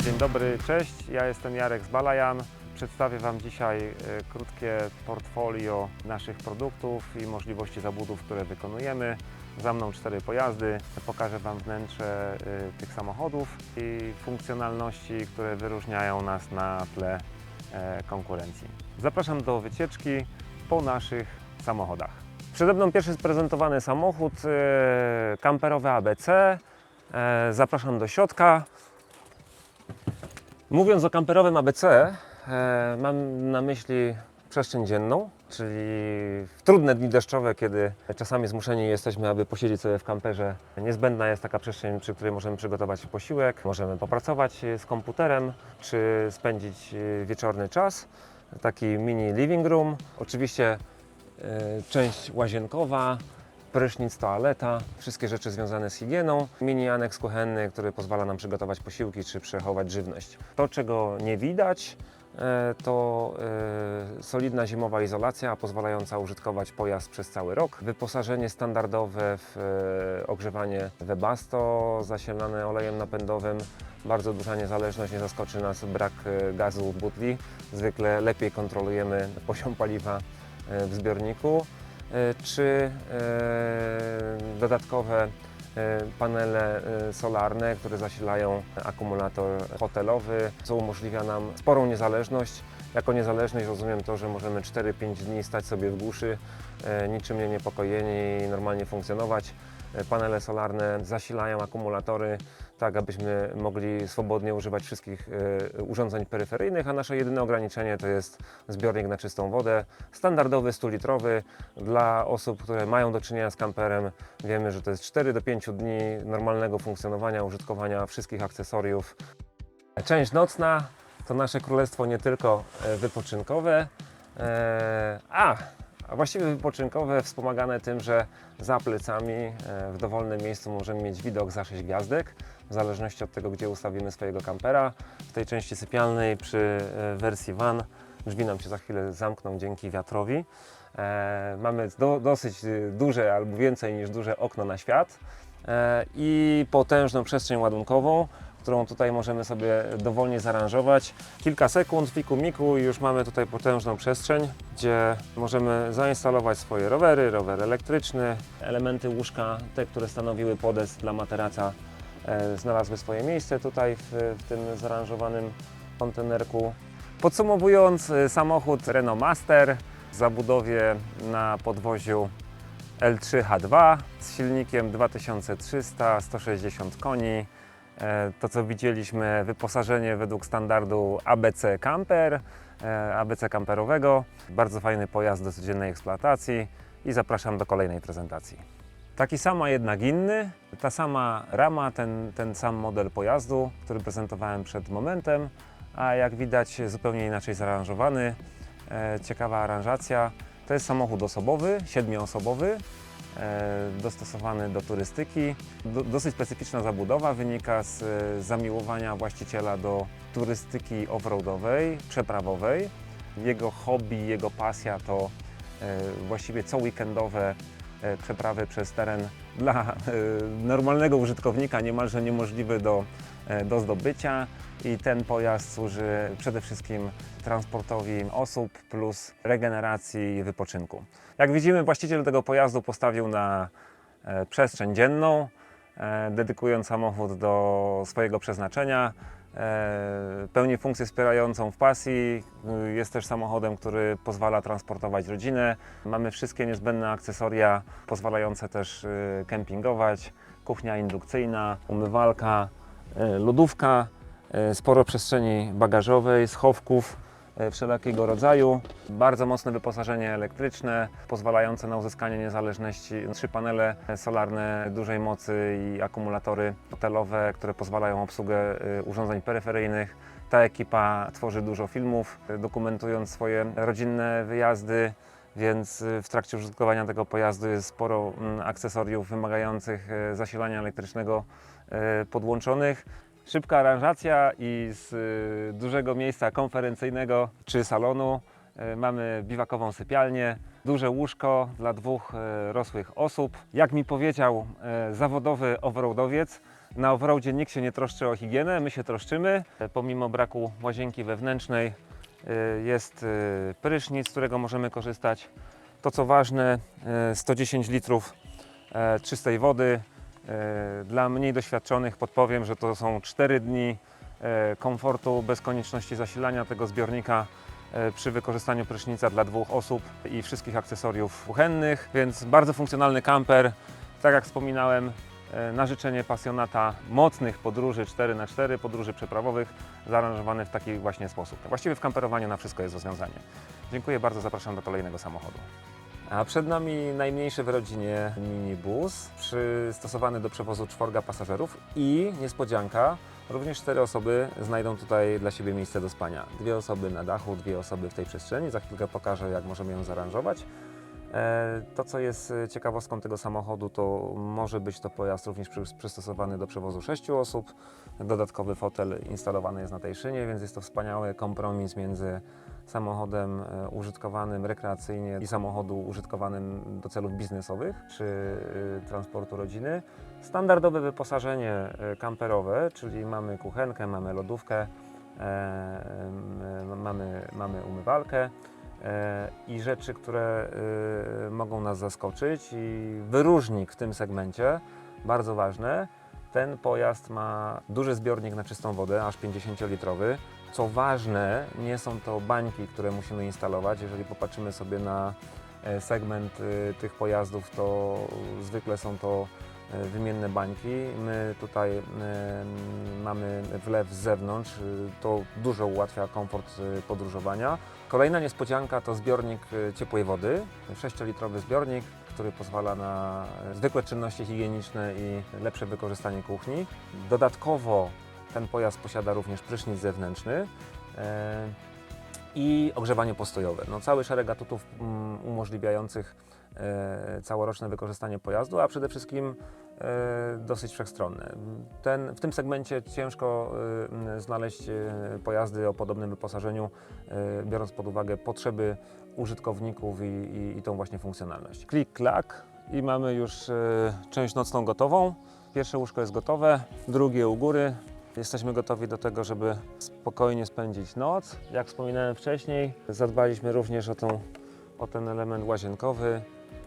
Dzień dobry, cześć. Ja jestem Jarek z Balayan. Przedstawię Wam dzisiaj krótkie portfolio naszych produktów i możliwości zabudów, które wykonujemy. Za mną 4 pojazdy. Pokażę Wam wnętrze tych samochodów i funkcjonalności, które wyróżniają nas na tle konkurencji. Zapraszam do wycieczki po naszych samochodach. Przede mną pierwszy sprezentowany samochód kamperowy ABC. Zapraszam do środka. Mówiąc o kamperowym ABC, mam na myśli przestrzeń dzienną, czyli w trudne dni deszczowe, kiedy czasami zmuszeni jesteśmy, aby posiedzieć sobie w kamperze. Niezbędna jest taka przestrzeń, przy której możemy przygotować posiłek, możemy popracować z komputerem, czy spędzić wieczorny czas. Taki mini living room, oczywiście część łazienkowa, prysznic, toaleta, wszystkie rzeczy związane z higieną, mini aneks kuchenny, który pozwala nam przygotować posiłki czy przechować żywność. To, czego nie widać, to solidna zimowa izolacja pozwalająca użytkować pojazd przez cały rok. Wyposażenie standardowe w ogrzewanie Webasto zasilane olejem napędowym. Bardzo duża niezależność, nie zaskoczy nas brak gazu w butli. Zwykle lepiej kontrolujemy poziom paliwa w zbiorniku. Czy dodatkowe panele solarne, które zasilają akumulator hotelowy, co umożliwia nam sporą niezależność. Jako niezależność rozumiem to, że możemy 4-5 dni stać sobie w głuszy, niczym nie niepokojeni i normalnie funkcjonować. Panele solarne zasilają akumulatory tak, abyśmy mogli swobodnie używać wszystkich urządzeń peryferyjnych, a nasze jedyne ograniczenie to jest zbiornik na czystą wodę, standardowy 100-litrowy. Dla osób, które mają do czynienia z kamperem, wiemy, że to jest 4 do 5 dni normalnego funkcjonowania, użytkowania wszystkich akcesoriów. Część nocna to nasze królestwo nie tylko wypoczynkowe, a właściwie wypoczynkowe, wspomagane tym, że za plecami w dowolnym miejscu możemy mieć widok za 6 gwiazdek, w zależności od tego, gdzie ustawimy swojego kampera. W tej części sypialnej przy wersji van drzwi nam się za chwilę zamkną dzięki wiatrowi. Mamy dosyć duże albo więcej niż duże okno na świat i potężną przestrzeń ładunkową, którą tutaj możemy sobie dowolnie zaaranżować. Kilka sekund, fiku miku i już mamy tutaj potężną przestrzeń, gdzie możemy zainstalować swoje rowery, rower elektryczny. Elementy łóżka, te, które stanowiły podest dla materaca, znalazły swoje miejsce tutaj w tym zaaranżowanym kontenerku. Podsumowując, samochód Renault Master w zabudowie na podwoziu L3H2 z silnikiem 2300, 160 koni. To, co widzieliśmy, wyposażenie według standardu ABC Camper, ABC kamperowego. Bardzo fajny pojazd do codziennej eksploatacji i zapraszam do kolejnej prezentacji. Taki sam, a jednak inny, ta sama rama, ten sam model pojazdu, który prezentowałem przed momentem, a jak widać zupełnie inaczej zaaranżowany. Ciekawa aranżacja. To jest samochód osobowy, 7-osobowy. Dostosowany do turystyki. Dosyć specyficzna zabudowa wynika z zamiłowania właściciela do turystyki offroadowej, przeprawowej. Jego hobby, jego pasja to właściwie co weekendowe przeprawy przez teren dla normalnego użytkownika niemalże niemożliwy do zdobycia i ten pojazd służy przede wszystkim transportowi osób plus regeneracji i wypoczynku. Jak widzimy, właściciel tego pojazdu postawił na przestrzeń dzienną, dedykując samochód do swojego przeznaczenia. Pełni funkcję wspierającą w pasji, jest też samochodem, który pozwala transportować rodzinę. Mamy wszystkie niezbędne akcesoria pozwalające też kempingować, kuchnia indukcyjna, umywalka, lodówka, sporo przestrzeni bagażowej, schowków wszelkiego rodzaju, bardzo mocne wyposażenie elektryczne pozwalające na uzyskanie niezależności, 3 panele solarne dużej mocy i akumulatory hotelowe, które pozwalają obsługę urządzeń peryferyjnych. Ta ekipa tworzy dużo filmów, dokumentując swoje rodzinne wyjazdy, więc w trakcie użytkowania tego pojazdu jest sporo akcesoriów wymagających zasilania elektrycznego podłączonych. Szybka aranżacja i z dużego miejsca konferencyjnego czy salonu mamy biwakową sypialnię, duże łóżko dla 2 rosłych osób. Jak mi powiedział zawodowy offroadowiec, Na offroadzie nikt się nie troszczy o higienę, my się troszczymy. Pomimo braku łazienki wewnętrznej jest prysznic, z którego możemy korzystać. To co ważne, 110 litrów czystej wody. Dla mniej doświadczonych podpowiem, że to są 4 dni komfortu bez konieczności zasilania tego zbiornika przy wykorzystaniu prysznica dla 2 osób i wszystkich akcesoriów kuchennych, więc bardzo funkcjonalny kamper. Tak jak wspominałem, na życzenie pasjonata mocnych podróży 4x4, podróży przeprawowych, zaaranżowany w taki właśnie sposób. Właściwie w kamperowaniu na wszystko jest rozwiązanie. Dziękuję bardzo, zapraszam do kolejnego samochodu. A przed nami najmniejszy w rodzinie minibus, przystosowany do przewozu 4 pasażerów i niespodzianka, również 4 osoby znajdą tutaj dla siebie miejsce do spania. 2 osoby na dachu, 2 osoby w tej przestrzeni, za chwilkę pokażę, jak możemy ją zaaranżować. To, co jest ciekawostką tego samochodu, to może być to pojazd również przystosowany do przewozu 6 osób. Dodatkowy fotel instalowany jest na tej szynie, więc jest to wspaniały kompromis między samochodem użytkowanym rekreacyjnie i samochodu użytkowanym do celów biznesowych czy transportu rodziny. Standardowe wyposażenie kamperowe, czyli mamy kuchenkę, mamy lodówkę, mamy umywalkę i rzeczy, które mogą nas zaskoczyć i wyróżnik w tym segmencie, bardzo ważne, ten pojazd ma duży zbiornik na czystą wodę, aż 50-litrowy. Co ważne, nie są to bańki, które musimy instalować. Jeżeli popatrzymy sobie na segment tych pojazdów, to zwykle są to wymienne bańki. My tutaj mamy wlew z zewnątrz, to dużo ułatwia komfort podróżowania. Kolejna niespodzianka to zbiornik ciepłej wody, 6-litrowy zbiornik, który pozwala na zwykłe czynności higieniczne i lepsze wykorzystanie kuchni. Dodatkowo ten pojazd posiada również prysznic zewnętrzny i ogrzewanie postojowe. No, cały szereg atutów umożliwiających całoroczne wykorzystanie pojazdu, a przede wszystkim dosyć wszechstronne. W tym segmencie ciężko znaleźć pojazdy o podobnym wyposażeniu, biorąc pod uwagę potrzeby użytkowników i tą właśnie funkcjonalność. Klik, klak i mamy już część nocną gotową. Pierwsze łóżko jest gotowe, drugie u góry. Jesteśmy gotowi do tego, żeby spokojnie spędzić noc. Jak wspominałem wcześniej, zadbaliśmy również o ten element łazienkowy,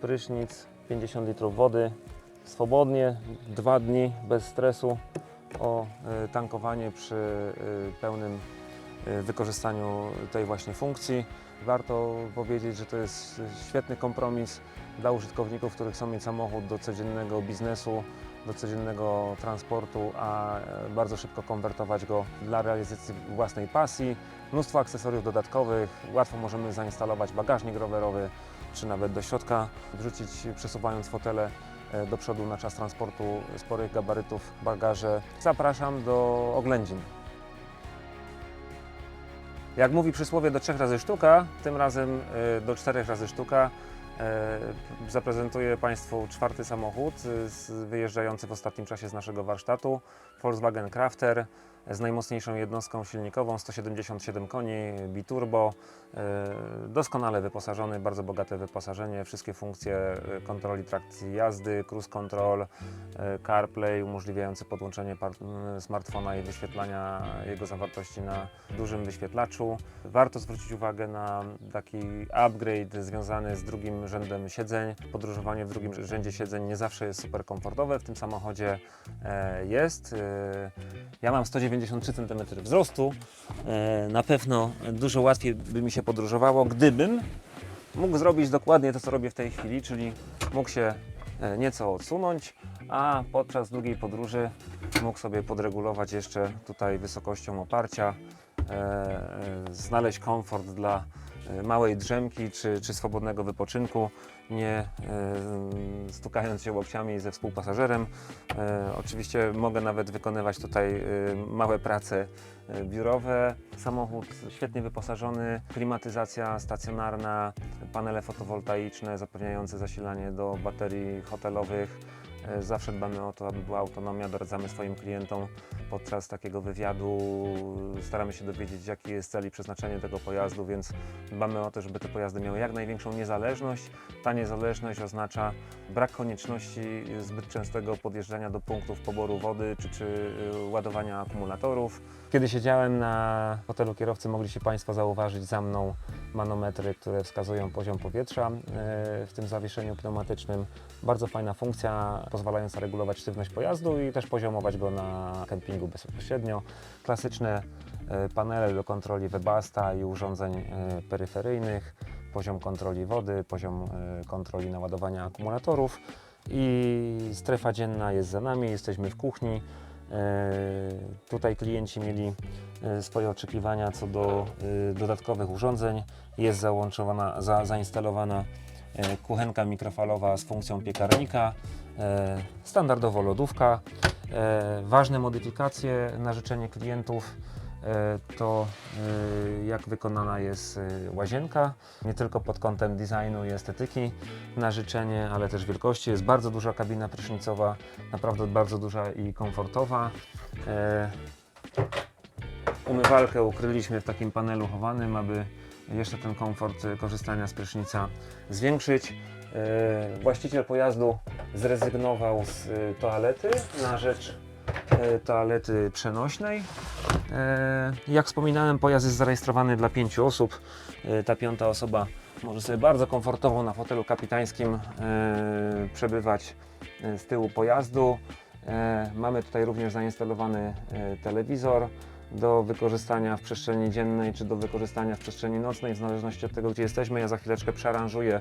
prysznic, 50 litrów wody, swobodnie, 2 dni bez stresu o tankowanie przy pełnym wykorzystaniu tej właśnie funkcji. Warto powiedzieć, że to jest świetny kompromis dla użytkowników, którzy chcą mieć samochód do codziennego biznesu, do codziennego transportu, a bardzo szybko konwertować go dla realizacji własnej pasji. Mnóstwo akcesoriów dodatkowych, łatwo możemy zainstalować bagażnik rowerowy, czy nawet do środka wrzucić, przesuwając fotele do przodu na czas transportu sporych gabarytów bagaże. Zapraszam do oględzin. Jak mówi przysłowie, do 3 razy sztuka, tym razem do 4 razy sztuka. Zaprezentuję Państwu 4. samochód wyjeżdżający w ostatnim czasie z naszego warsztatu. Volkswagen Crafter z najmocniejszą jednostką silnikową, 177 koni, biturbo, doskonale wyposażony, bardzo bogate wyposażenie, wszystkie funkcje kontroli trakcji jazdy, cruise control, CarPlay umożliwiający podłączenie smartfona i wyświetlania jego zawartości na dużym wyświetlaczu. Warto zwrócić uwagę na taki upgrade związany z drugim rzędem siedzeń. Podróżowanie w drugim rzędzie siedzeń nie zawsze jest super komfortowe, w tym samochodzie jest. Ja mam 193 cm wzrostu, na pewno dużo łatwiej by mi się podróżowało, gdybym mógł zrobić dokładnie to, co robię w tej chwili, czyli mógł się nieco odsunąć, a podczas długiej podróży mógł sobie podregulować jeszcze tutaj wysokością oparcia, znaleźć komfort dla małej drzemki czy swobodnego wypoczynku, nie stukając się łokciami ze współpasażerem. Oczywiście mogę nawet wykonywać tutaj małe prace biurowe. Samochód świetnie wyposażony, klimatyzacja stacjonarna, panele fotowoltaiczne zapewniające zasilanie do baterii hotelowych, Zawsze dbamy o to, aby była autonomia, doradzamy swoim klientom podczas takiego wywiadu, staramy się dowiedzieć, jaki jest cel i przeznaczenie tego pojazdu, więc dbamy o to, żeby te pojazdy miały jak największą niezależność. Ta niezależność oznacza brak konieczności zbyt częstego podjeżdżania do punktów poboru wody czy ładowania akumulatorów. Kiedy siedziałem na fotelu kierowcy, mogliście Państwo zauważyć za mną manometry, które wskazują poziom powietrza w tym zawieszeniu pneumatycznym. Bardzo fajna funkcja, pozwalająca regulować sztywność pojazdu i też poziomować go na kempingu bezpośrednio. Klasyczne panele do kontroli Webasto i urządzeń peryferyjnych, poziom kontroli wody, poziom kontroli naładowania akumulatorów i strefa dzienna jest za nami, jesteśmy w kuchni. Tutaj klienci mieli swoje oczekiwania co do dodatkowych urządzeń. Jest zainstalowana kuchenka mikrofalowa z funkcją piekarnika, standardowo lodówka. Ważne modyfikacje na życzenie klientów to jak wykonana jest łazienka, nie tylko pod kątem designu i estetyki na życzenie, ale też wielkości. Jest bardzo duża kabina prysznicowa, naprawdę bardzo duża i komfortowa. Umywalkę ukryliśmy w takim panelu chowanym, aby jeszcze ten komfort korzystania z prysznica zwiększyć. Właściciel pojazdu zrezygnował z toalety na rzecz toalety przenośnej. Jak wspominałem, pojazd jest zarejestrowany dla 5 osób. Ta 5. osoba może sobie bardzo komfortowo na fotelu kapitańskim przebywać z tyłu pojazdu. Mamy tutaj również zainstalowany telewizor do wykorzystania w przestrzeni dziennej czy do wykorzystania w przestrzeni nocnej, w zależności od tego, gdzie jesteśmy. Ja za chwileczkę przearanżuję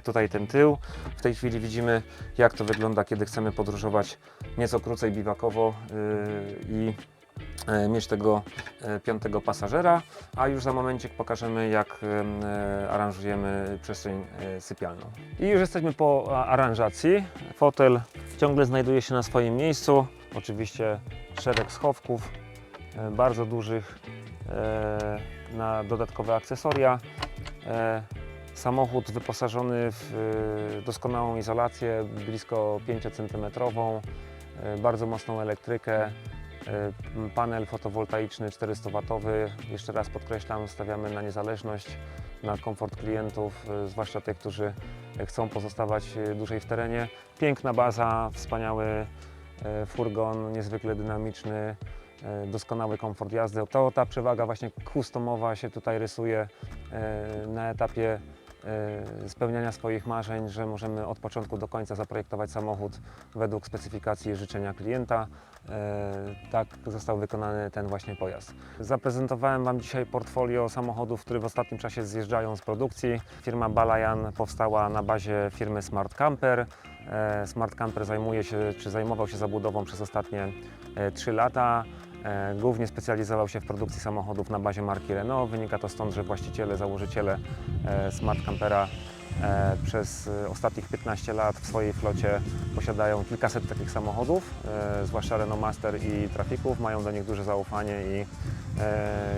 tutaj ten tył. W tej chwili widzimy, jak to wygląda, kiedy chcemy podróżować nieco krócej biwakowo i mieć tego 5. pasażera, a już za momencik pokażemy, jak aranżujemy przestrzeń sypialną. I już jesteśmy po aranżacji. Fotel ciągle znajduje się na swoim miejscu. Oczywiście szereg schowków, bardzo dużych na dodatkowe akcesoria. Samochód wyposażony w doskonałą izolację, blisko 5 cm, bardzo mocną elektrykę, panel fotowoltaiczny 400W. Jeszcze raz podkreślam, stawiamy na niezależność, na komfort klientów, zwłaszcza tych, którzy chcą pozostawać dłużej w terenie. Piękna baza, wspaniały furgon, niezwykle dynamiczny, doskonały komfort jazdy. Ta przewaga właśnie customowa się tutaj rysuje na etapie spełniania swoich marzeń, że możemy od początku do końca zaprojektować samochód według specyfikacji i życzenia klienta. Tak został wykonany ten właśnie pojazd. Zaprezentowałem Wam dzisiaj portfolio samochodów, które w ostatnim czasie zjeżdżają z produkcji. Firma Balayan powstała na bazie firmy Smart Camper. Smart Camper zajmował się zabudową przez ostatnie 3 lata. Głównie specjalizował się w produkcji samochodów na bazie marki Renault. Wynika to stąd, że właściciele, założyciele Smart Campera przez ostatnich 15 lat w swojej flocie posiadają kilkaset takich samochodów, zwłaszcza Renault Master i Traficów. Mają do nich duże zaufanie i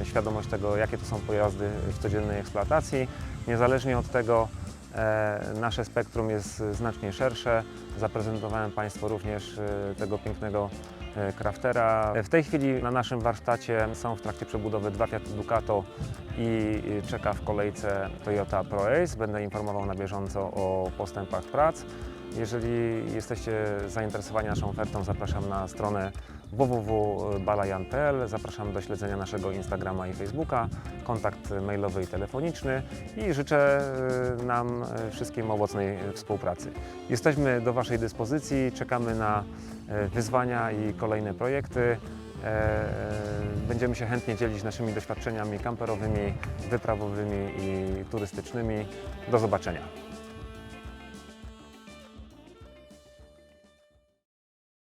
świadomość tego, jakie to są pojazdy w codziennej eksploatacji. Niezależnie od tego, nasze spektrum jest znacznie szersze. Zaprezentowałem Państwu również tego pięknego Craftera. W tej chwili na naszym warsztacie są w trakcie przebudowy 2 Fiaty Ducato i czeka w kolejce Toyota ProAce. Będę informował na bieżąco o postępach prac. Jeżeli jesteście zainteresowani naszą ofertą, zapraszam na stronę www.balayan.pl. Zapraszam do śledzenia naszego Instagrama i Facebooka, kontakt mailowy i telefoniczny i życzę nam wszystkim owocnej współpracy. Jesteśmy do Waszej dyspozycji, czekamy na wyzwania i kolejne projekty. Będziemy się chętnie dzielić naszymi doświadczeniami kamperowymi, wyprawowymi i turystycznymi. Do zobaczenia.